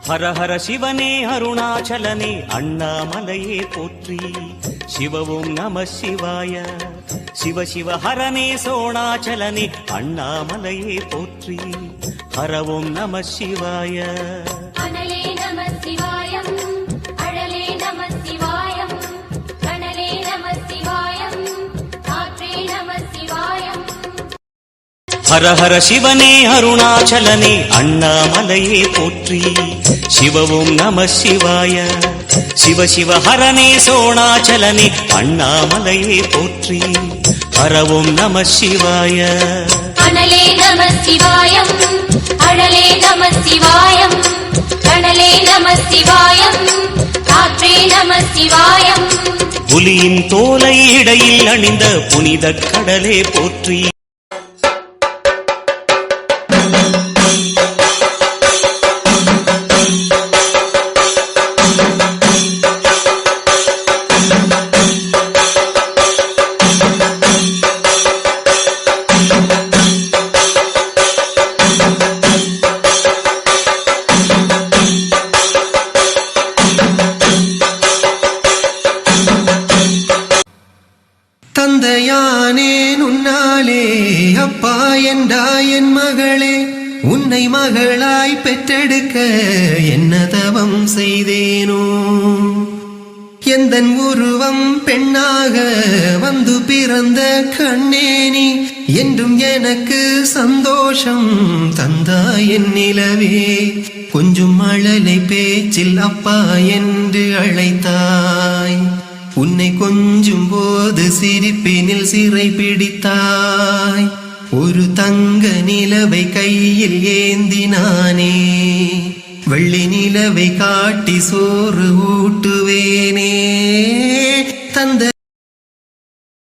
ஹர ஹர சிவனே அருணாச்சலனே அண்ணாமலையே போற்றி சிவவும் நம சிவாய சிவ சிவ ஹரனே சோணாச்சலனே அண்ணாமலையே போற்றி ஹரவும் நம சிவாய அனலே நம சிவாயம் அழலே நம சிவாயம் கனலே நம சிவாயம் காற்றே நம சிவாயம் ஹர ஹர சிவனே அருணாச்சலனே அண்ணாமலையே போற்றி சிவவும் நம சிவாய சிவ சிவ ஹரனே சோணாச்சலனே அண்ணாமலையே போற்றி ஹரவும் நம சிவாய அனலே நம சிவாயம் அழலே நம சிவாயம் கனலே நம சிவாயம் காற்றே நம சிவாயம் புலியின் தோலை இடையில் அணிந்த புனித கடலே போற்றி தந்தையானேன் உன்னாலே அப்பா என்றாயன் மகளே உன்னை மகளாய் பெற்றெடுக்க என்ன தவம் செய்தேனோ எந்தன் உருவம் பெண்ணாக வந்து பிறந்த கண்ணேனி என்றும் எனக்கு சந்தோஷம் தந்தாய் என் நிலவே கொஞ்சம் மழலை பேச்சில் அப்பா என்று அழைத்தாய் உன்னை கொஞ்சும் போது சிரிப்பினில் சிறை பிடித்தாய் ஒரு தங்க நிலவை கையில் ஏந்தினானே வெள்ளி நிலவை காட்டி சோறு ஊட்டுவேனே